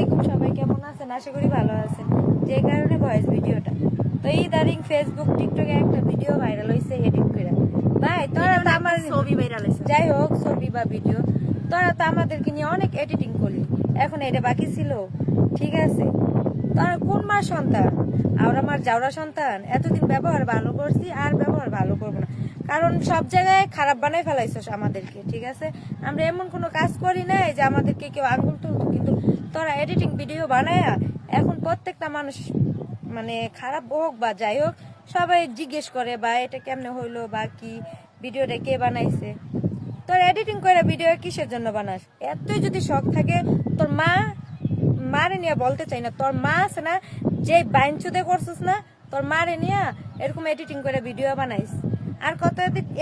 আলাইকুম, সবাই কেমন আছেন? আশা করি ভালো আছেন। যে কারণে ভয়েস ভিডিওটা তো ইদারিং ফেসবুক টিকটকে একটা ভিডিও ভাইরাল হইছে এডিট করে। ভাই তোরা তো আমার ছবি ভাইরাল হইছে, যাই হোক ছবি বা ভিডিও, তোরা তো আমাদেরকে নিয়ে অনেক এডিটিং করলি, এখন এটা বাকি ছিল, ঠিক আছে? তোরা কোন মার সন্তান? আর আমার জাউরা সন্তান। এতদিন ব্যবহার ভালো করছি, আর ব্যবহার ভালো করবো না, কারণ সব জায়গায় খারাপ বানাই ফেলাইছস আমাদেরকে, ঠিক আছে? আমরা এমন কোনো কাজ করি নাই যে আমাদেরকে কেউ আঙ্গুল তুলতো, কিন্তু তোরা এডিটিং ভিডিও বানায় এখন প্রত্যেকটা মানুষ মানে খারাপ হোক বা যাই হোক সবাই জিজ্ঞেস করে বা এটা কেমনে হইলো বা কি ভিডিওটা কে বানাইছে। তোর এডিটিং করে ভিডিও কিসের জন্য বানাস? এতই যদি শখ থাকে তোর মারে নিয়ে বলতে চাই না, তোর মা আছে না, যে বাইনচুদে করছিস না, তোর মারে নিয়ে এরকম এডিটিং করে ভিডিও বানাইস। আর কত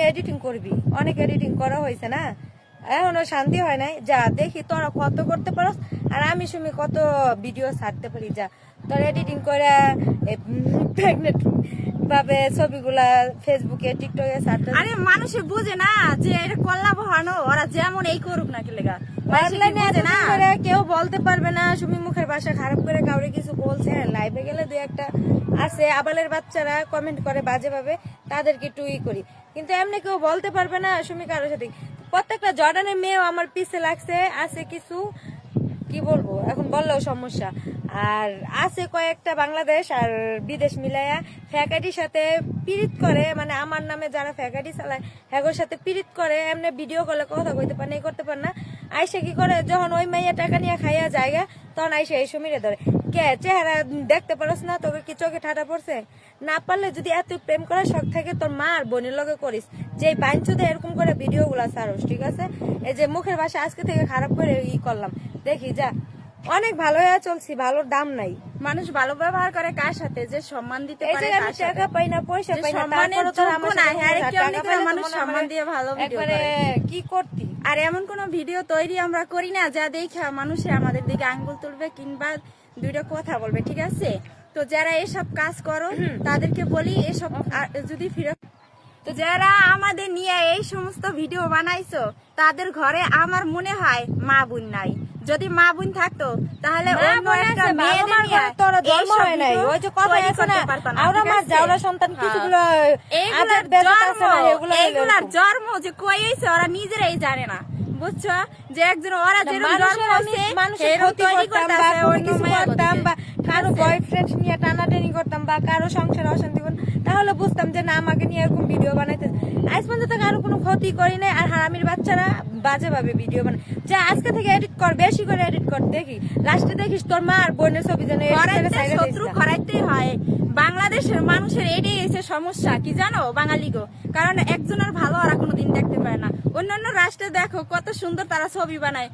এডিটিং করবি? অনেক এডিটিং করা হয়েছে না, এখনো শান্তি হয় নাই। যা দেখি তোরা কত করতে পারস, আর আমি শুনি কত ভিডিও ছাড়তে পারি। যা তোর এডিটিং করে প্রেগনেন্ট ভাবে ছবিগুলা ফেসবুকে টিকটকে ছাড়তে। আরে মানুষে বুঝে না যে এটা কল্লা বহানো, ওরা যেমন এই করুক না কি লেগা কেউ বলতে পারবে না সুমি মুখের ভাষা খারাপ করে কাউরে কিছু বলছে। লাইভে গেলে দুই একটা আছে আবালের বাচ্চারা কমেন্ট করে বাজে ভাবে, তাদেরকে একটু করি, কিন্তু এমনি কেউ বলতে পারবে না সুমি কারোর সাথে। প্রত্যেকটা জর্ডানের মেয়েও আমার পিছে লাগছে, আছে কিছু কি বলবো এখন বললেও সমস্যা। আর আছে কয়েকটা বাংলাদেশ আর বিদেশ মিলাইয়া ফ্যাকাটির সাথে পিরিত করে, মানে আমার নামে যারা ফ্যাকাটি চালায় হ্যাগোর সাথে পিরিত করে, এমনি ভিডিও করলে কথা কইতে পারে না, করতে পারে না। আইসা কি করে, যখন ওই মেয়ে টাকা নিয়ে খাইয়া জায়গা, তখন আইসা এই সুমিরে ধরে। কে চেহারা দেখতে পারস না? তোকে কি চোখে ঠাটা পড়ছে? না পারলে যদি এত প্রেম করার শখ থাকে তোর মা আর বোনের লগে করিস, যে বাঞ্চুদে এরকম করে ভিডিও গুলা ছাড়স, ঠিক আছে? এই যে মুখের ভাষা আজকে থেকে খারাপ করে করলাম, দেখি যা অনেক ভালো হয়ে চলছি, ভালোর দাম নাই। মানুষ ভালো ব্যবহার করে কার সাথে? যে সম্মান দিতে পারে, আমি টাকা পাই না, পয়সা পাই না, তারপরে তো আমার মানুষ সম্মান দিয়ে ভালো ভিডিও করে। কি করতি? আর এমন কোন ভিডিও তৈরি আমরা করি না যা দেখা মানুষে আমাদের দিকে আঙ্গুল তুলবে কিংবা দুইটা কথা বলবে, ঠিক আছে? তো যারা এসব কাজ করো তাদেরকে বলি, এসব যদি ফিরত, তো যারা আমাদের নিয়ে এই সমস্ত ভিডিও বানাইছো তাদের ঘরে আমার মনে হয় মা বোন নাই। যদি মা বোন থাকতো তাহলে এগুলার জন্ম যে কই হইছে ওরা নিজেরাই জানে না, বুঝছো? যে একজন ওরা কারো বয়ফ্রেন্ড নিয়ে টানাটানি করতাম বা কারো সংসার অশান্তি করতাম, তাহলে বুঝতাম যে না আমাকে নিয়ে এরকম ভিডিও বানাইতে। আজ পর্যন্ত কারো কোনো ক্ষতি করি নাই। আর হারামির বাচ্চারা বাজে ভাবে ভিডিও বানায়, যা আজকে থেকে এডিট কর, বেশি করে এডিট কর, দেখি লাস্টে দেখিস তোর মা আর বোনের ছবি যেন শত্রু খরাইতেই হয়। বাংলাদেশের মানুষের এটাই হচ্ছে সমস্যা, কি জানো বাঙালি গো? কারণ একজনের ভালো আর কোনোদিন দেখতে পায় না। অন্যান্য রাষ্ট্রে দেখো কত সুন্দর তারা ছবি বানায়,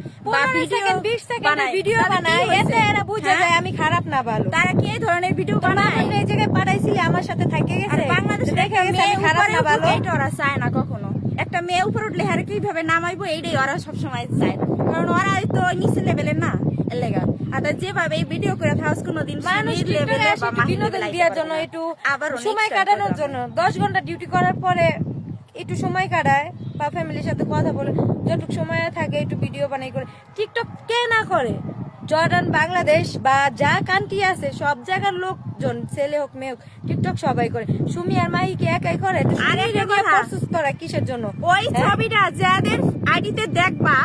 ভিডিও বানায়, এতে এরা বুঝে যায় আমি খারাপ না ভালো। তারা কি এই ধরনের ভিডিও বানায়? এই জায়গায় পাঠাইছিলি আমার সাথে থাকে গেছে, বাংলাদেশে দেখে গেছে আমি খারাপ না ভালো, এটা ওরা চায় না কখনো। একটা মেয়ে উপর উঠলে হারে কিভাবে নামাইবো এইটাই ওরা সবসময় চায়, কারণ ওরা তো নিচে লেভেলের না এলাকা। আর যেভাবে এই ভিডিও করে থাকস কোনোদিন বিনোদন দেওয়ার জন্য, একটু আবার সময় কাটানোর জন্য 10 ঘন্টা ডিউটি করার পরে একটু সময় কাটায় বা ফ্যামিলির সাথে কথা বলে, যতটুকু সময় থাকে একটু ভিডিও বানাই করে। টিকটক কে না করে? জর্ডান, বাংলাদেশ বা যা কান্ট্রি আছে সব জায়গার লোকজন, ছেলে হোক মেয়ে হোক, টিকটক সবাই করে। সুমি আর মাহি কি একাই করে? তোরা কিসের জন্য? ওই ছবিটা যাদের আইডিতে দেখবা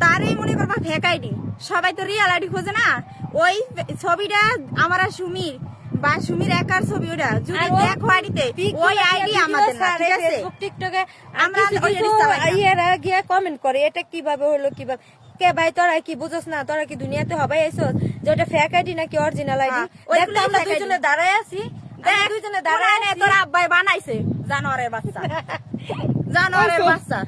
তারই মনে করবা ফেক আইডি, সবাই তো রিয়েল আইডি খোঁজে না। ওই ছবিটা আমার আর সুমির বা সুমির একার ছবি, ওটা যদি দেখো আইডিতে ওই আইডি আমাদের না, ঠিক আছে? টিকটকে আমরা ইয়েরা গিয়ে কমেন্ট করে এটা কিভাবে হলো, কিভাবে কে ভাই তোরা কি বুঝছ না? তোরা কি দুনিয়াতে হবে এসো যে ওটা ফেক আইডি নাকি অরিজিনাল আইডি? দেখতো আমরা দুইজনে দাঁড়ায় আছি, দুইজনে দাঁড়ায়, তোর আব্বাই বানাইছে জানোয়ারের বাচ্চা, জানোয়ারের বাচ্চা।